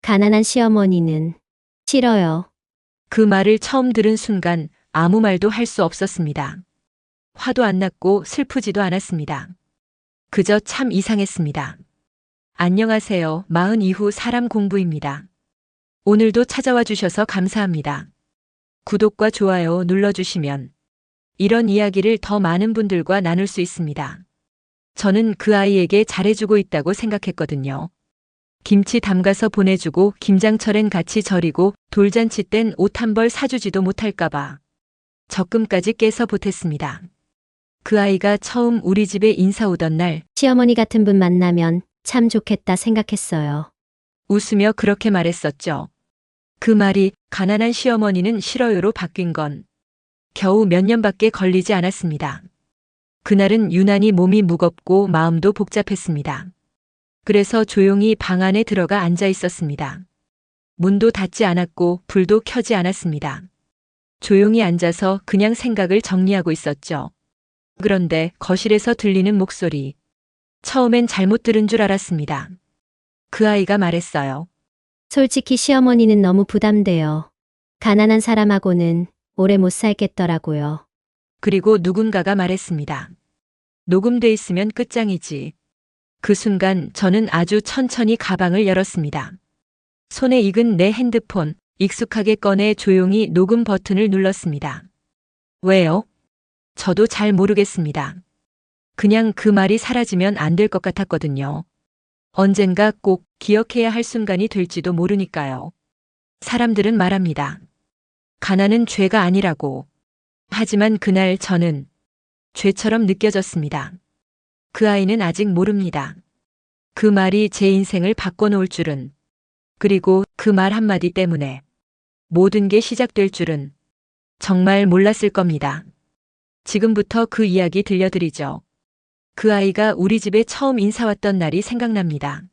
가난한 시어머니는 싫어요. 그 말을 처음 들은 순간 아무 말도 할 수 없었습니다. 화도 안 났고 슬프지도 않았습니다. 그저 참 이상했습니다. 안녕하세요. 마흔 이후 사람 공부입니다. 오늘도 찾아와 주셔서 감사합니다. 구독과 좋아요 눌러주시면 이런 이야기를 더 많은 분들과 나눌 수 있습니다. 저는 그 아이에게 잘해주고 있다고 생각했거든요. 김치 담가서 보내주고 김장철엔 같이 절이고 돌잔치 땐 옷 한 벌 사주지도 못할까봐 적금까지 깨서 보탰습니다. 그 아이가 처음 우리 집에 인사 오던 날 시어머니 같은 분 만나면 참 좋겠다 생각했어요. 웃으며 그렇게 말했었죠. 그 말이 가난한 시어머니는 싫어요로 바뀐 건 겨우 몇 년밖에 걸리지 않았습니다. 그날은 유난히 몸이 무겁고 마음도 복잡했습니다. 그래서 조용히 방 안에 들어가 앉아 있었습니다. 문도 닫지 않았고 불도 켜지 않았습니다. 조용히 앉아서 그냥 생각을 정리하고 있었죠. 그런데 거실에서 들리는 목소리. 처음엔 잘못 들은 줄 알았습니다. 그 아이가 말했어요. 솔직히 시어머니는 너무 부담돼요. 가난한 사람하고는 오래 못 살겠더라고요. 그리고 누군가가 말했습니다. 녹음돼 있으면 끝장이지. 그 순간 저는 아주 천천히 가방을 열었습니다. 손에 익은 내 핸드폰, 익숙하게 꺼내 조용히 녹음 버튼을 눌렀습니다. 왜요? 저도 잘 모르겠습니다. 그냥 그 말이 사라지면 안 될 것 같았거든요. 언젠가 꼭 기억해야 할 순간이 될지도 모르니까요. 사람들은 말합니다. 가난은 죄가 아니라고. 하지만 그날 저는 죄처럼 느껴졌습니다. 그 아이는 아직 모릅니다. 그 말이 제 인생을 바꿔놓을 줄은, 그리고 그 말 한마디 때문에 모든 게 시작될 줄은 정말 몰랐을 겁니다. 지금부터 그 이야기 들려드리죠. 그 아이가 우리 집에 처음 인사 왔던 날이 생각납니다.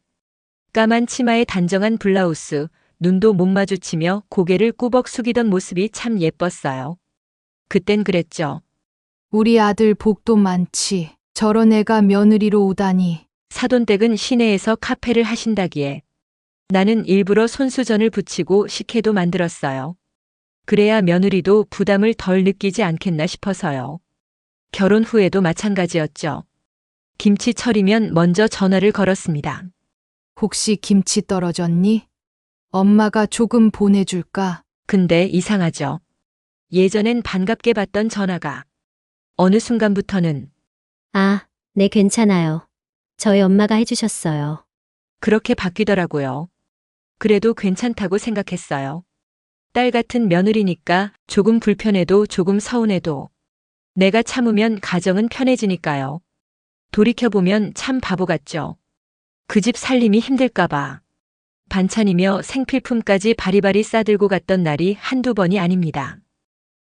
까만 치마에 단정한 블라우스, 눈도 못 마주치며 고개를 꾸벅 숙이던 모습이 참 예뻤어요. 그땐 그랬죠. 우리 아들 복도 많지. 저런 애가 며느리로 오다니. 사돈댁은 시내에서 카페를 하신다기에 나는 일부러 손수전을 붙이고 식혜도 만들었어요. 그래야 며느리도 부담을 덜 느끼지 않겠나 싶어서요. 결혼 후에도 마찬가지였죠. 김치철이면 먼저 전화를 걸었습니다. 혹시 김치 떨어졌니? 엄마가 조금 보내줄까? 근데 이상하죠. 예전엔 반갑게 받던 전화가 어느 순간부터는 아, 네 괜찮아요. 저희 엄마가 해주셨어요. 그렇게 바뀌더라고요. 그래도 괜찮다고 생각했어요. 딸 같은 며느리니까 조금 불편해도 조금 서운해도 내가 참으면 가정은 편해지니까요. 돌이켜보면 참 바보 같죠. 그 집 살림이 힘들까봐 반찬이며 생필품까지 바리바리 싸들고 갔던 날이 한두 번이 아닙니다.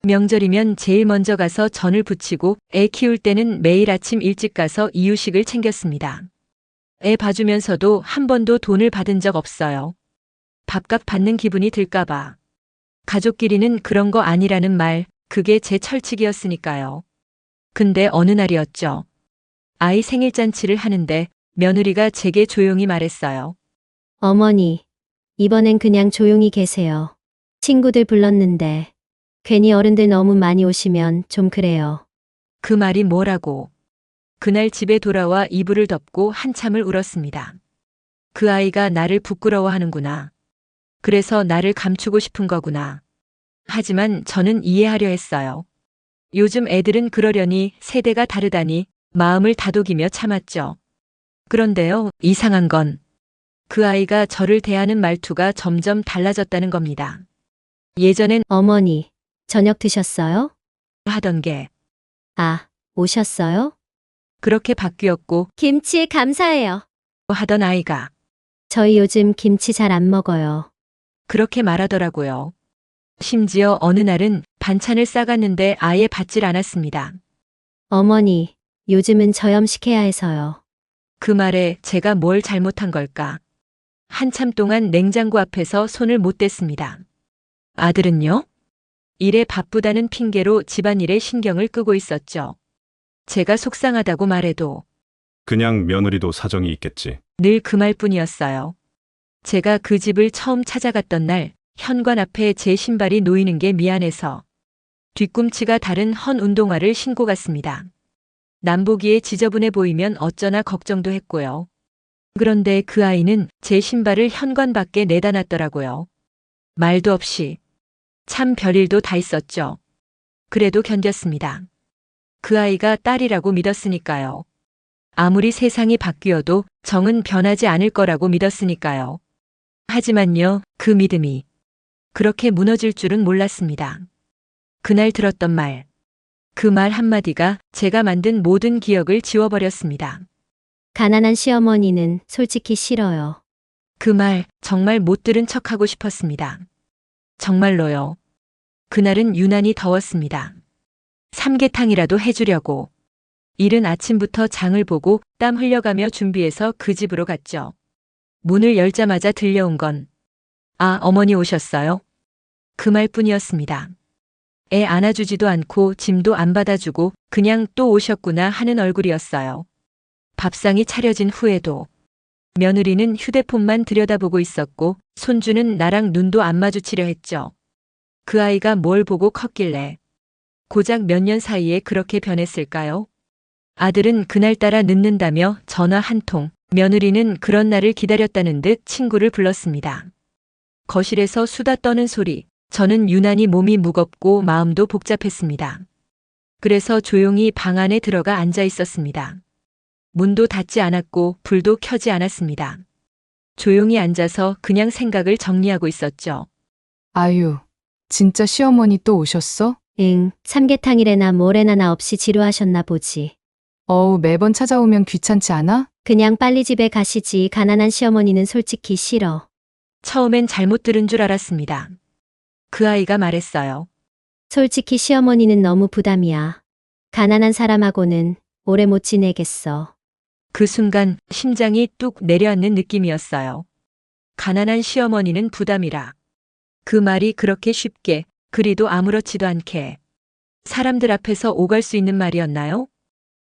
명절이면 제일 먼저 가서 전을 부치고 애 키울 때는 매일 아침 일찍 가서 이유식을 챙겼습니다. 애 봐주면서도 한 번도 돈을 받은 적 없어요. 밥값 받는 기분이 들까봐. 가족끼리는 그런 거 아니라는 말, 그게 제 철칙이었으니까요. 근데 어느 날이었죠. 아이 생일잔치를 하는데 며느리가 제게 조용히 말했어요. 어머니, 이번엔 그냥 조용히 계세요. 친구들 불렀는데 괜히 어른들 너무 많이 오시면 좀 그래요. 그 말이 뭐라고. 그날 집에 돌아와 이불을 덮고 한참을 울었습니다. 그 아이가 나를 부끄러워하는구나. 그래서 나를 감추고 싶은 거구나. 하지만 저는 이해하려 했어요. 요즘 애들은 그러려니 세대가 다르다니 마음을 다독이며 참았죠. 그런데요, 이상한 건 그 아이가 저를 대하는 말투가 점점 달라졌다는 겁니다. 예전엔 어머니, 저녁 드셨어요? 하던 게 아, 오셨어요? 그렇게 바뀌었고 김치 감사해요. 하던 아이가 저희 요즘 김치 잘 안 먹어요. 그렇게 말하더라고요. 심지어 어느 날은 반찬을 싸갔는데 아예 받질 않았습니다. 어머니, 요즘은 저염식해야 해서요. 그 말에 제가 뭘 잘못한 걸까? 한참 동안 냉장고 앞에서 손을 못 댔습니다. 아들은요? 일에 바쁘다는 핑계로 집안일에 신경을 끄고 있었죠. 제가 속상하다고 말해도 그냥 며느리도 사정이 있겠지. 늘 그 말뿐이었어요. 제가 그 집을 처음 찾아갔던 날 현관 앞에 제 신발이 놓이는 게 미안해서 뒤꿈치가 다른 헌 운동화를 신고 갔습니다. 남보기에 지저분해 보이면 어쩌나 걱정도 했고요. 그런데 그 아이는 제 신발을 현관 밖에 내다 놨더라고요. 말도 없이. 참 별일도 다 있었죠. 그래도 견뎠습니다. 그 아이가 딸이라고 믿었으니까요. 아무리 세상이 바뀌어도 정은 변하지 않을 거라고 믿었으니까요. 하지만요, 그 믿음이 그렇게 무너질 줄은 몰랐습니다. 그날 들었던 말, 그 말 한마디가 제가 만든 모든 기억을 지워버렸습니다. 가난한 시어머니는 솔직히 싫어요. 그 말 정말 못 들은 척하고 싶었습니다. 정말로요. 그날은 유난히 더웠습니다. 삼계탕이라도 해주려고. 이른 아침부터 장을 보고 땀 흘려가며 준비해서 그 집으로 갔죠. 문을 열자마자 들려온 건 아, 어머니 오셨어요? 그 말뿐이었습니다. 애 안아주지도 않고 짐도 안 받아주고 그냥 또 오셨구나 하는 얼굴이었어요. 밥상이 차려진 후에도 며느리는 휴대폰만 들여다보고 있었고 손주는 나랑 눈도 안 마주치려 했죠. 그 아이가 뭘 보고 컸길래 고작 몇 년 사이에 그렇게 변했을까요? 아들은 그날따라 늦는다며 전화 한 통, 며느리는 그런 날을 기다렸다는 듯 친구를 불렀습니다. 거실에서 수다 떠는 소리, 저는 유난히 몸이 무겁고 마음도 복잡했습니다. 그래서 조용히 방 안에 들어가 앉아 있었습니다. 문도 닫지 않았고 불도 켜지 않았습니다. 조용히 앉아서 그냥 생각을 정리하고 있었죠. 아유, 진짜 시어머니 또 오셨어? 응, 삼계탕이래나 뭐래나 나 없이 지루하셨나 보지. 어우, 매번 찾아오면 귀찮지 않아? 그냥 빨리 집에 가시지. 가난한 시어머니는 솔직히 싫어. 처음엔 잘못 들은 줄 알았습니다. 그 아이가 말했어요. 솔직히 시어머니는 너무 부담이야. 가난한 사람하고는 오래 못 지내겠어. 그 순간 심장이 뚝 내려앉는 느낌이었어요. 가난한 시어머니는 부담이라. 그 말이 그렇게 쉽게, 그리도 아무렇지도 않게 사람들 앞에서 오갈 수 있는 말이었나요?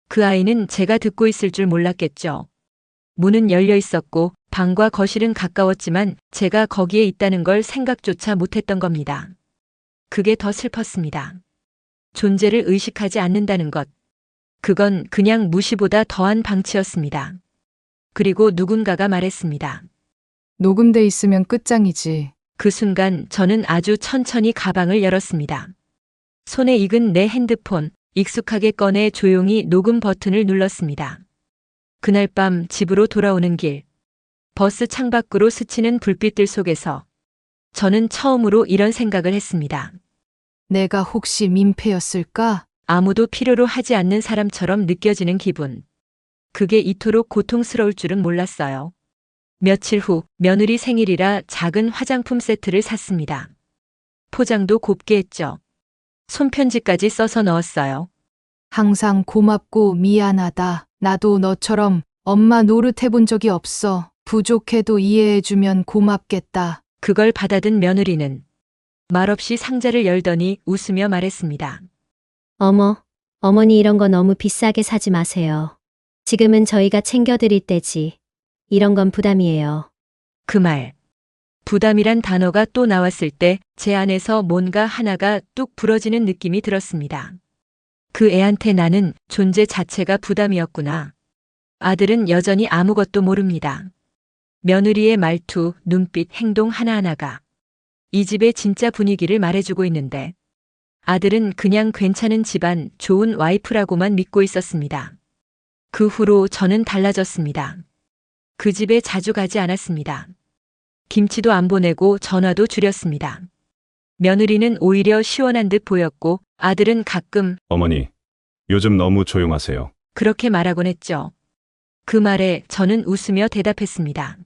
그 아이는 제가 듣고 있을 줄 몰랐겠죠. 문은 열려 있었고 방과 거실은 가까웠지만 제가 거기에 있다는 걸 생각조차 못했던 겁니다. 그게 더 슬펐습니다. 존재를 의식하지 않는다는 것. 그건 그냥 무시보다 더한 방치였습니다. 그리고 누군가가 말했습니다. 녹음돼 있으면 끝장이지. 그 순간 저는 아주 천천히 가방을 열었습니다. 손에 익은 내 핸드폰, 익숙하게 꺼내 조용히 녹음 버튼을 눌렀습니다. 그날 밤 집으로 돌아오는 길, 버스 창밖으로 스치는 불빛들 속에서 저는 처음으로 이런 생각을 했습니다. 내가 혹시 민폐였을까? 아무도 필요로 하지 않는 사람처럼 느껴지는 기분. 그게 이토록 고통스러울 줄은 몰랐어요. 며칠 후 며느리 생일이라 작은 화장품 세트를 샀습니다. 포장도 곱게 했죠. 손편지까지 써서 넣었어요. 항상 고맙고 미안하다. 나도 너처럼 엄마 노릇 해본 적이 없어. 부족해도 이해해주면 고맙겠다. 그걸 받아든 며느리는 말없이 상자를 열더니 웃으며 말했습니다. 어머, 어머니 이런 거 너무 비싸게 사지 마세요. 지금은 저희가 챙겨드릴 때지. 이런 건 부담이에요. 그 말. 부담이란 단어가 또 나왔을 때 제 안에서 뭔가 하나가 뚝 부러지는 느낌이 들었습니다. 그 애한테 나는 존재 자체가 부담이었구나. 아들은 여전히 아무것도 모릅니다. 며느리의 말투, 눈빛, 행동 하나하나가 이 집의 진짜 분위기를 말해주고 있는데 아들은 그냥 괜찮은 집안, 좋은 와이프라고만 믿고 있었습니다. 그 후로 저는 달라졌습니다. 그 집에 자주 가지 않았습니다. 김치도 안 보내고 전화도 줄였습니다. 며느리는 오히려 시원한 듯 보였고 아들은 가끔 어머니, 요즘 너무 조용하세요. 그렇게 말하곤 했죠. 그 말에 저는 웃으며 대답했습니다.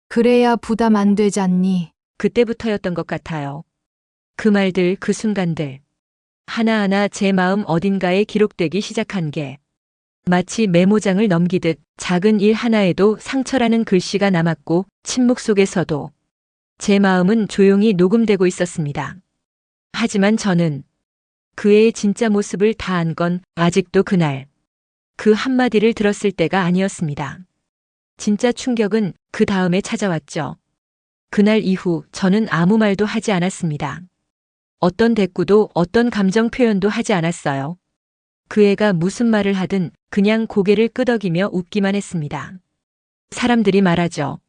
그래야 부담 안 되잖니. 그때부터였던 것 같아요. 그 말들, 그 순간들. 하나하나 제 마음 어딘가에 기록되기 시작한 게 마치 메모장을 넘기듯 작은 일 하나에도 상처라는 글씨가 남았고 침묵 속에서도 제 마음은 조용히 녹음되고 있었습니다. 하지만 저는 그 애의 진짜 모습을 다 안 건 아직도 그날 그 한마디를 들었을 때가 아니었습니다. 진짜 충격은 그 다음에 찾아왔죠. 그날 이후 저는 아무 말도 하지 않았습니다. 어떤 대꾸도 어떤 감정 표현도 하지 않았어요. 그 애가 무슨 말을 하든 그냥 고개를 끄덕이며 웃기만 했습니다. 사람들이 말하죠.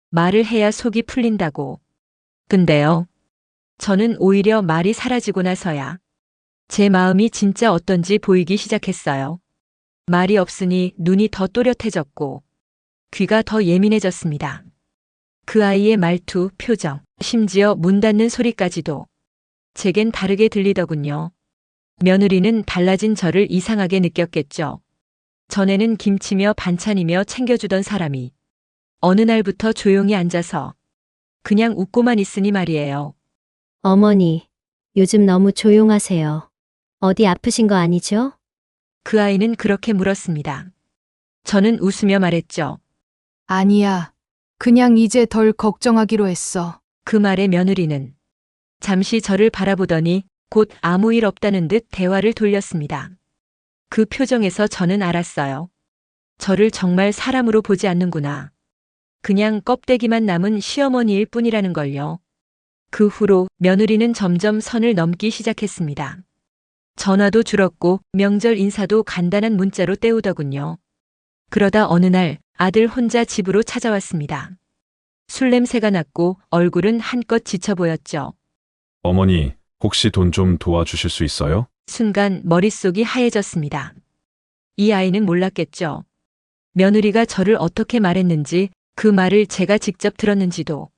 말을 해야 속이 풀린다고. 근데요. 저는 오히려 말이 사라지고 나서야 제 마음이 진짜 어떤지 보이기 시작했어요. 말이 없으니 눈이 더 또렷해졌고 귀가 더 예민해졌습니다. 그 아이의 말투, 표정, 심지어 문 닫는 소리까지도 제겐 다르게 들리더군요. 며느리는 달라진 저를 이상하게 느꼈겠죠. 전에는 김치며 반찬이며 챙겨주던 사람이 어느 날부터 조용히 앉아서 그냥 웃고만 있으니 말이에요. 어머니, 요즘 너무 조용하세요. 어디 아프신 거 아니죠? 그 아이는 그렇게 물었습니다. 저는 웃으며 말했죠. 아니야. 그냥 이제 덜 걱정하기로 했어. 그 말에 며느리는 잠시 저를 바라보더니 곧 아무 일 없다는 듯 대화를 돌렸습니다. 그 표정에서 저는 알았어요. 저를 정말 사람으로 보지 않는구나. 그냥 껍데기만 남은 시어머니일 뿐이라는 걸요. 그 후로 며느리는 점점 선을 넘기 시작했습니다. 전화도 줄었고 명절 인사도 간단한 문자로 때우더군요. 그러다 어느 날 아들 혼자 집으로 찾아왔습니다. 술 냄새가 났고 얼굴은 한껏 지쳐 보였죠. 어머니, 혹시 돈 좀 도와주실 수 있어요? 순간 머릿속이 하얘졌습니다. 이 아이는 몰랐겠죠. 며느리가 저를 어떻게 말했는지, 그 말을 제가 직접 들었는지도.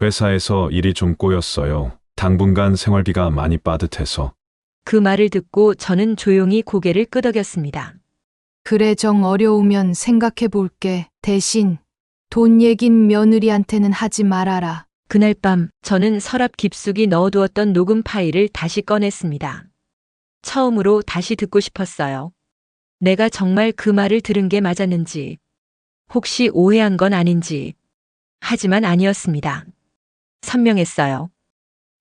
회사에서 일이 좀 꼬였어요. 당분간 생활비가 많이 빠듯해서. 그 말을 듣고 저는 조용히 고개를 끄덕였습니다. 그래 정 어려우면 생각해 볼게. 대신 돈 얘긴 며느리한테는 하지 말아라. 그날 밤 저는 서랍 깊숙이 넣어두었던 녹음 파일을 다시 꺼냈습니다. 처음으로 다시 듣고 싶었어요. 내가 정말 그 말을 들은 게 맞았는지, 혹시 오해한 건 아닌지. 하지만 아니었습니다. 선명했어요.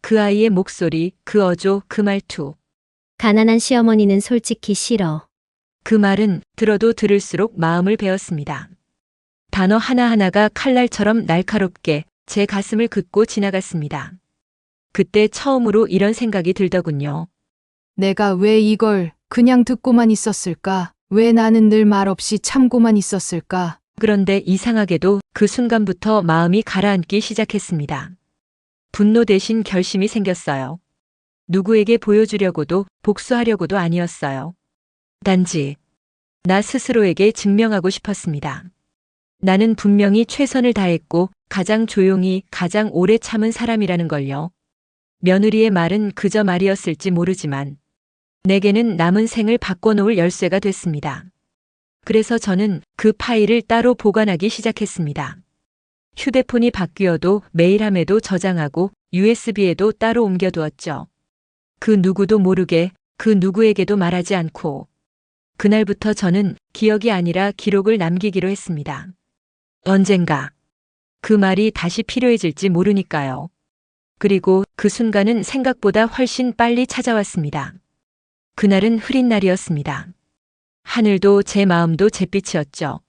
그 아이의 목소리, 그 어조, 그 말투. 가난한 시어머니는 솔직히 싫어. 그 말은 들어도 들을수록 마음을 베었습니다. 단어 하나하나가 칼날처럼 날카롭게 제 가슴을 긋고 지나갔습니다. 그때 처음으로 이런 생각이 들더군요. 내가 왜 이걸 그냥 듣고만 있었을까? 왜 나는 늘 말없이 참고만 있었을까? 그런데 이상하게도 그 순간부터 마음이 가라앉기 시작했습니다. 분노 대신 결심이 생겼어요. 누구에게 보여주려고도 복수하려고도 아니었어요. 단지 나 스스로에게 증명하고 싶었습니다. 나는 분명히 최선을 다했고 가장 조용히 가장 오래 참은 사람이라는 걸요. 며느리의 말은 그저 말이었을지 모르지만 내게는 남은 생을 바꿔놓을 열쇠가 됐습니다. 그래서 저는 그 파일을 따로 보관하기 시작했습니다. 휴대폰이 바뀌어도 메일함에도 저장하고 USB에도 따로 옮겨두었죠. 그 누구도 모르게, 그 누구에게도 말하지 않고. 그날부터 저는 기억이 아니라 기록을 남기기로 했습니다. 언젠가 그 말이 다시 필요해질지 모르니까요. 그리고 그 순간은 생각보다 훨씬 빨리 찾아왔습니다. 그날은 흐린 날이었습니다. 하늘도 제 마음도 잿빛이었죠.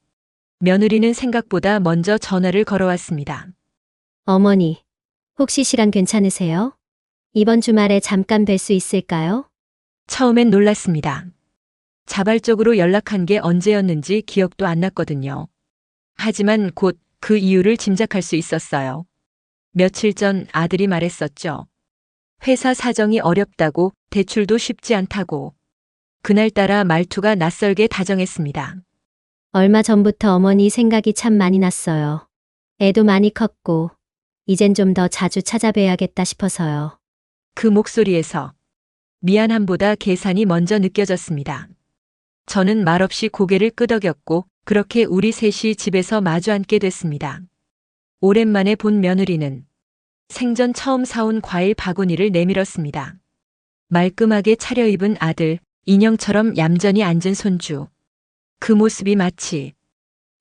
며느리는 생각보다 먼저 전화를 걸어왔습니다. 어머니, 혹시 시간 괜찮으세요? 이번 주말에 잠깐 뵐 수 있을까요? 처음엔 놀랐습니다. 자발적으로 연락한 게 언제였는지 기억도 안 났거든요. 하지만 곧 그 이유를 짐작할 수 있었어요. 며칠 전 아들이 말했었죠. 회사 사정이 어렵다고, 대출도 쉽지 않다고. 그날따라 말투가 낯설게 다정했습니다. 얼마 전부터 어머니 생각이 참 많이 났어요. 애도 많이 컸고, 이젠 좀 더 자주 찾아뵈야겠다 싶어서요. 그 목소리에서 미안함보다 계산이 먼저 느껴졌습니다. 저는 말없이 고개를 끄덕였고 그렇게 우리 셋이 집에서 마주 앉게 됐습니다. 오랜만에 본 며느리는 생전 처음 사온 과일 바구니를 내밀었습니다. 말끔하게 차려입은 아들, 인형처럼 얌전히 앉은 손주. 그 모습이 마치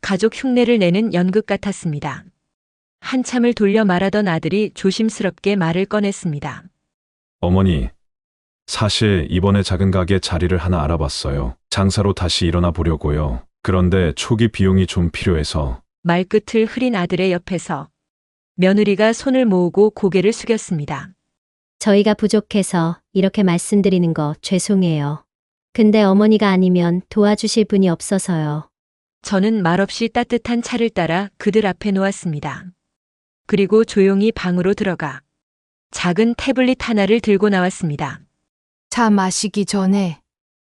가족 흉내를 내는 연극 같았습니다. 한참을 돌려 말하던 아들이 조심스럽게 말을 꺼냈습니다. 어머니, 사실 이번에 작은 가게 자리를 하나 알아봤어요. 장사로 다시 일어나 보려고요. 그런데 초기 비용이 좀 필요해서. 말끝을 흐린 아들의 옆에서 며느리가 손을 모으고 고개를 숙였습니다. 저희가 부족해서 이렇게 말씀드리는 거 죄송해요. 근데 어머니가 아니면 도와주실 분이 없어서요. 저는 말없이 따뜻한 차를 따라 그들 앞에 놓았습니다. 그리고 조용히 방으로 들어가 작은 태블릿 하나를 들고 나왔습니다. 차 마시기 전에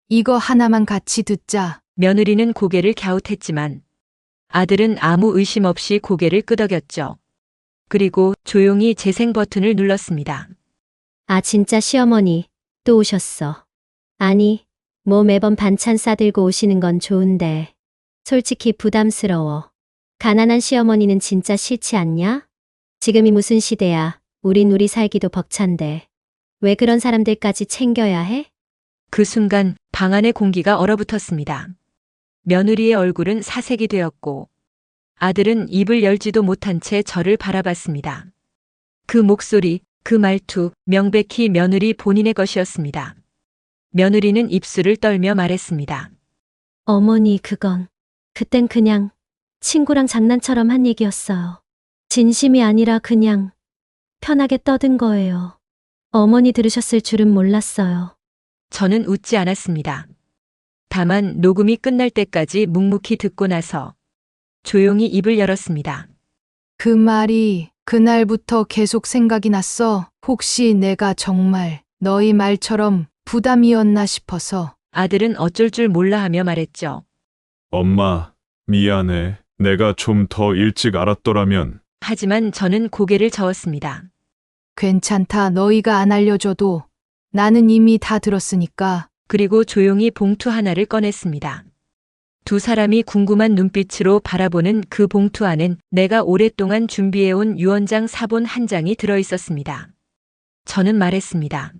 이거 하나만 같이 듣자. 며느리는 고개를 갸웃했지만 아들은 아무 의심 없이 고개를 끄덕였죠. 그리고 조용히 재생 버튼을 눌렀습니다. 아, 진짜 시어머니, 또 오셨어. 아니, 뭐 매번 반찬 싸들고 오시는 건 좋은데, 솔직히 부담스러워. 가난한 시어머니는 진짜 싫지 않냐? 지금이 무슨 시대야. 우린 우리 살기도 벅찬데. 왜 그런 사람들까지 챙겨야 해? 그 순간 방 안의 공기가 얼어붙었습니다. 며느리의 얼굴은 사색이 되었고 아들은 입을 열지도 못한 채 저를 바라봤습니다. 그 목소리, 그 말투, 명백히 며느리 본인의 것이었습니다. 며느리는 입술을 떨며 말했습니다. 어머니, 그땐 그냥 친구랑 장난처럼 한 얘기였어요. 진심이 아니라 그냥 편하게 떠든 거예요. 어머니 들으셨을 줄은 몰랐어요. 저는 웃지 않았습니다. 다만 녹음이 끝날 때까지 묵묵히 듣고 나서 조용히 입을 열었습니다. 그 말이 그날부터 계속 생각이 났어. 혹시 내가 정말 너희 말처럼 부담이었나 싶어서. 아들은 어쩔 줄 몰라 하며 말했죠. 엄마, 미안해. 내가 좀 더 일찍 알았더라면. 하지만 저는 고개를 저었습니다. 괜찮다. 너희가 안 알려줘도 나는 이미 다 들었으니까. 그리고 조용히 봉투 하나를 꺼냈습니다. 두 사람이 궁금한 눈빛으로 바라보는 그 봉투 안엔 내가 오랫동안 준비해온 유언장 사본 한 장이 들어있었습니다. 저는 말했습니다.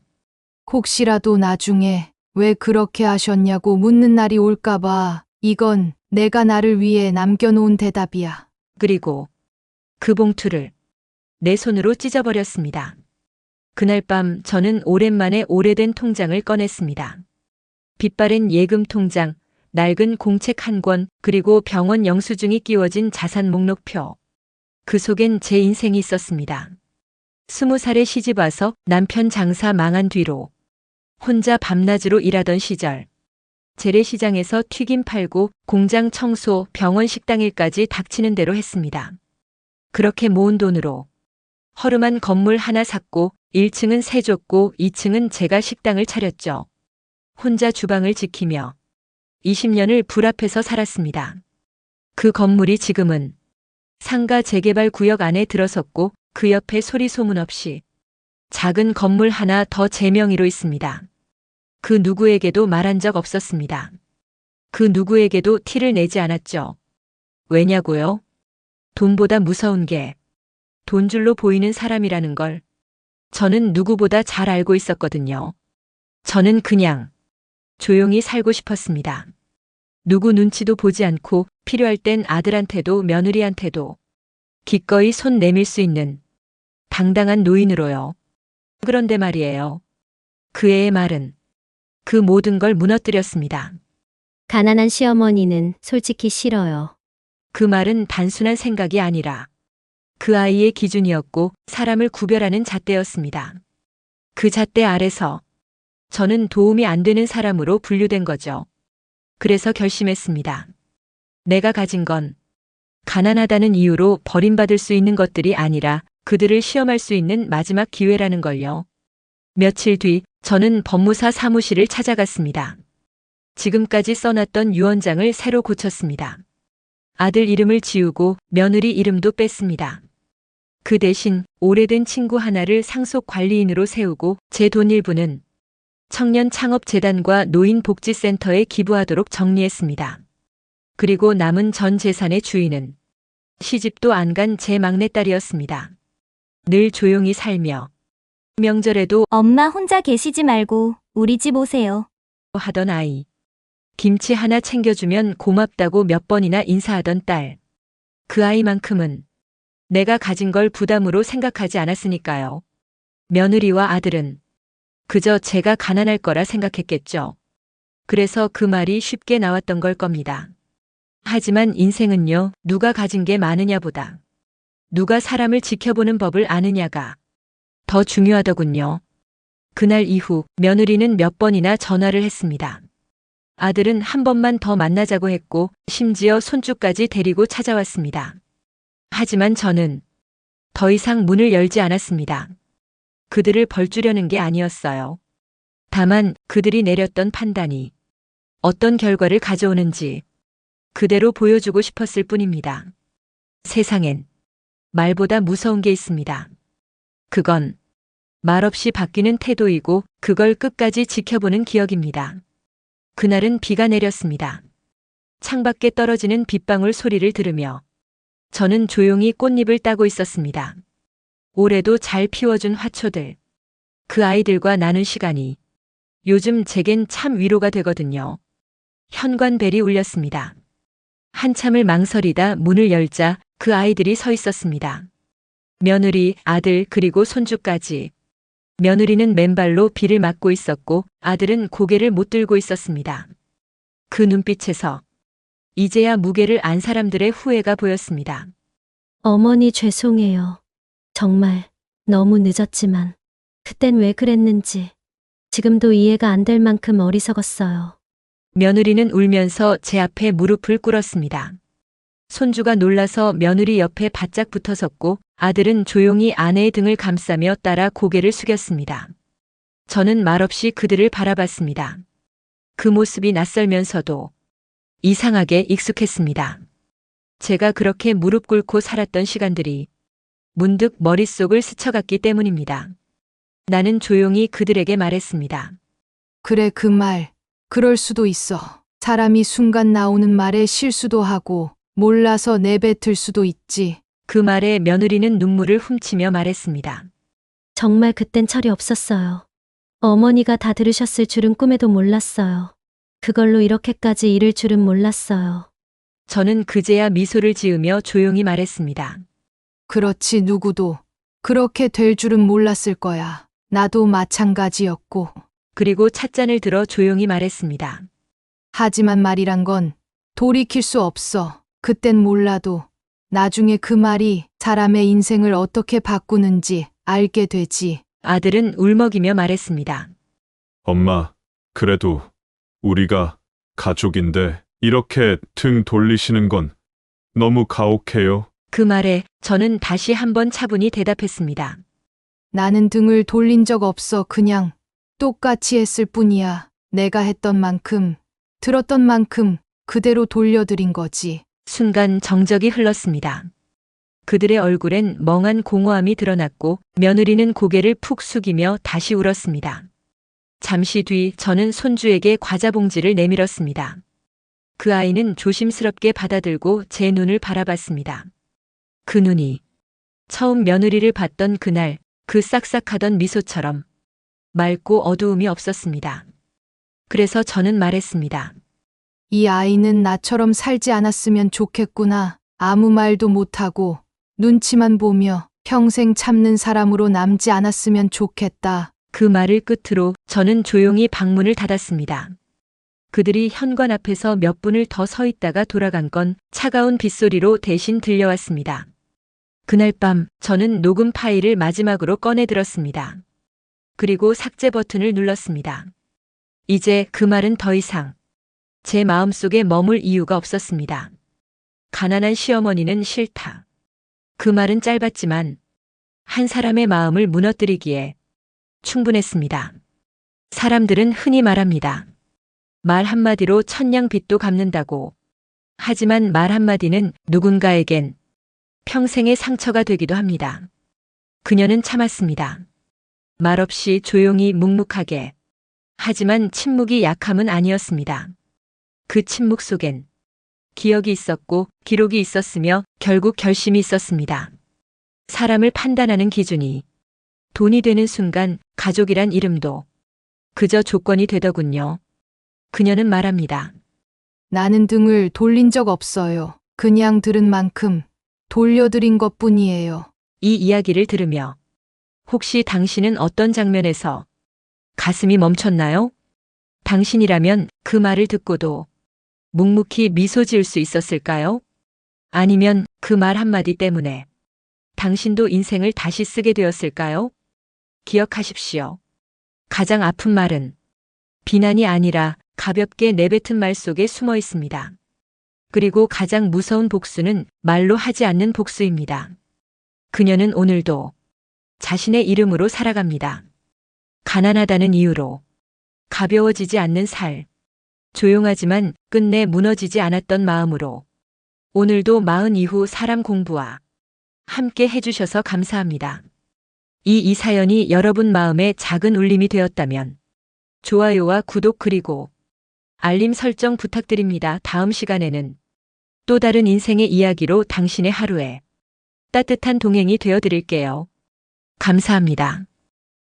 혹시라도 나중에 왜 그렇게 하셨냐고 묻는 날이 올까봐 이건 내가 나를 위해 남겨놓은 대답이야. 그리고 그 봉투를 내 손으로 찢어버렸습니다. 그날 밤 저는 오랜만에 오래된 통장을 꺼냈습니다. 빛바랜 예금 통장, 낡은 공책 한 권, 그리고 병원 영수증이 끼워진 자산 목록표. 그 속엔 제 인생이 있었습니다. 20살에 시집 와서 남편 장사 망한 뒤로 혼자 밤낮으로 일하던 시절, 재래시장에서 튀김 팔고 공장 청소, 병원 식당 일까지 닥치는 대로 했습니다. 그렇게 모은 돈으로 허름한 건물 하나 샀고 1층은 세줬고 2층은 제가 식당을 차렸죠. 혼자 주방을 지키며 20년을 불 앞에서 살았습니다. 그 건물이 지금은 상가 재개발 구역 안에 들어섰고 그 옆에 소리 소문 없이 작은 건물 하나 더 제 명의로 있습니다. 그 누구에게도 말한 적 없었습니다. 그 누구에게도 티를 내지 않았죠. 왜냐고요? 돈보다 무서운 게 돈줄로 보이는 사람이라는 걸 저는 누구보다 잘 알고 있었거든요. 저는 그냥 조용히 살고 싶었습니다. 누구 눈치도 보지 않고 필요할 땐 아들한테도 며느리한테도 기꺼이 손 내밀 수 있는 당당한 노인으로요. 그런데 말이에요. 그 애의 말은 그 모든 걸 무너뜨렸습니다. 가난한 시어머니는 솔직히 싫어요. 그 말은 단순한 생각이 아니라 그 아이의 기준이었고 사람을 구별하는 잣대였습니다. 그 잣대 아래서 저는 도움이 안 되는 사람으로 분류된 거죠. 그래서 결심했습니다. 내가 가진 건 가난하다는 이유로 버림받을 수 있는 것들이 아니라 그들을 시험할 수 있는 마지막 기회라는 걸요. 며칠 뒤 저는 법무사 사무실을 찾아갔습니다. 지금까지 써놨던 유언장을 새로 고쳤습니다. 아들 이름을 지우고 며느리 이름도 뺐습니다. 그 대신 오래된 친구 하나를 상속 관리인으로 세우고 제 돈 일부는 청년 창업재단과 노인복지센터에 기부하도록 정리했습니다. 그리고 남은 전 재산의 주인은 시집도 안 간 제 막내딸이었습니다. 늘 조용히 살며 명절에도 엄마 혼자 계시지 말고 우리 집 오세요. 하던 아이. 김치 하나 챙겨주면 고맙다고 몇 번이나 인사하던 딸. 그 아이만큼은 내가 가진 걸 부담으로 생각하지 않았으니까요. 며느리와 아들은 그저 제가 가난할 거라 생각했겠죠. 그래서 그 말이 쉽게 나왔던 걸 겁니다. 하지만 인생은요, 누가 가진 게 많으냐보다 누가 사람을 지켜보는 법을 아느냐가 더 중요하더군요. 그날 이후 며느리는 몇 번이나 전화를 했습니다. 아들은 한 번만 더 만나자고 했고 심지어 손주까지 데리고 찾아왔습니다. 하지만 저는 더 이상 문을 열지 않았습니다. 그들을 벌주려는 게 아니었어요. 다만 그들이 내렸던 판단이 어떤 결과를 가져오는지 그대로 보여주고 싶었을 뿐입니다. 세상엔 말보다 무서운 게 있습니다. 그건 말없이 바뀌는 태도이고 그걸 끝까지 지켜보는 기억입니다. 그날은 비가 내렸습니다. 창밖에 떨어지는 빗방울 소리를 들으며 저는 조용히 꽃잎을 따고 있었습니다. 올해도 잘 피워준 화초들, 그 아이들과 나눈 시간이 요즘 제겐 참 위로가 되거든요. 현관벨이 울렸습니다. 한참을 망설이다 문을 열자 그 아이들이 서 있었습니다. 며느리, 아들 그리고 손주까지. 며느리는 맨발로 비를 맞고 있었고 아들은 고개를 못 들고 있었습니다. 그 눈빛에서 이제야 무게를 안 사람들의 후회가 보였습니다. 어머니 죄송해요. 정말 너무 늦었지만 그땐 왜 그랬는지 지금도 이해가 안 될 만큼 어리석었어요. 며느리는 울면서 제 앞에 무릎을 꿇었습니다. 손주가 놀라서 며느리 옆에 바짝 붙어 섰고 아들은 조용히 아내의 등을 감싸며 따라 고개를 숙였습니다. 저는 말없이 그들을 바라봤습니다. 그 모습이 낯설면서도 이상하게 익숙했습니다. 제가 그렇게 무릎 꿇고 살았던 시간들이 문득 머릿속을 스쳐갔기 때문입니다. 나는 조용히 그들에게 말했습니다. 그래, 그 말. 그럴 수도 있어. 사람이 순간 나오는 말에 실수도 하고 몰라서 내뱉을 수도 있지. 그 말에 며느리는 눈물을 훔치며 말했습니다. 정말 그땐 철이 없었어요. 어머니가 다 들으셨을 줄은 꿈에도 몰랐어요. 그걸로 이렇게까지 이를 줄은 몰랐어요. 저는 그제야 미소를 지으며 조용히 말했습니다. 그렇지, 누구도 그렇게 될 줄은 몰랐을 거야. 나도 마찬가지였고. 그리고 찻잔을 들어 조용히 말했습니다. 하지만 말이란 건 돌이킬 수 없어. 그땐 몰라도 나중에 그 말이 사람의 인생을 어떻게 바꾸는지 알게 되지. 아들은 울먹이며 말했습니다. 엄마, 그래도 우리가 가족인데 이렇게 등 돌리시는 건 너무 가혹해요. 그 말에 저는 다시 한번 차분히 대답했습니다. 나는 등을 돌린 적 없어. 그냥 똑같이 했을 뿐이야. 내가 했던 만큼, 들었던 만큼 그대로 돌려드린 거지. 순간 정적이 흘렀습니다. 그들의 얼굴엔 멍한 공허함이 드러났고 며느리는 고개를 푹 숙이며 다시 울었습니다. 잠시 뒤 저는 손주에게 과자 봉지를 내밀었습니다. 그 아이는 조심스럽게 받아들고 제 눈을 바라봤습니다. 그 눈이 처음 며느리를 봤던 그날 그 싹싹하던 미소처럼 맑고 어두움이 없었습니다. 그래서 저는 말했습니다. 이 아이는 나처럼 살지 않았으면 좋겠구나. 아무 말도 못하고 눈치만 보며 평생 참는 사람으로 남지 않았으면 좋겠다. 그 말을 끝으로 저는 조용히 방문을 닫았습니다. 그들이 현관 앞에서 몇 분을 더 서 있다가 돌아간 건 차가운 빗소리로 대신 들려왔습니다. 그날 밤 저는 녹음 파일을 마지막으로 꺼내 들었습니다. 그리고 삭제 버튼을 눌렀습니다. 이제 그 말은 더 이상 제 마음속에 머물 이유가 없었습니다. 가난한 시어머니는 싫다. 그 말은 짧았지만 한 사람의 마음을 무너뜨리기에 충분했습니다. 사람들은 흔히 말합니다. 말 한마디로 천냥빚도 갚는다고. 하지만 말 한마디는 누군가에겐 평생의 상처가 되기도 합니다. 그녀는 참았습니다. 말없이 조용히 묵묵하게. 하지만 침묵이 약함은 아니었습니다. 그 침묵 속엔 기억이 있었고 기록이 있었으며 결국 결심이 있었습니다. 사람을 판단하는 기준이 돈이 되는 순간 가족이란 이름도 그저 조건이 되더군요. 그녀는 말합니다. 나는 등을 돌린 적 없어요. 그냥 들은 만큼 돌려드린 것 뿐이에요. 이 이야기를 들으며 혹시 당신은 어떤 장면에서 가슴이 멈췄나요? 당신이라면 그 말을 듣고도 묵묵히 미소 지을 수 있었을까요? 아니면 그 말 한마디 때문에 당신도 인생을 다시 쓰게 되었을까요? 기억하십시오. 가장 아픈 말은 비난이 아니라 가볍게 내뱉은 말 속에 숨어 있습니다. 그리고 가장 무서운 복수는 말로 하지 않는 복수입니다. 그녀는 오늘도 자신의 이름으로 살아갑니다. 가난하다는 이유로 가벼워지지 않는 살, 조용하지만 끝내 무너지지 않았던 마음으로 오늘도 마흔 이후 사람 공부와 함께 해주셔서 감사합니다. 이 사연이 여러분 마음에 작은 울림이 되었다면 좋아요와 구독 그리고 알림 설정 부탁드립니다. 다음 시간에는 또 다른 인생의 이야기로 당신의 하루에 따뜻한 동행이 되어 드릴게요. 감사합니다.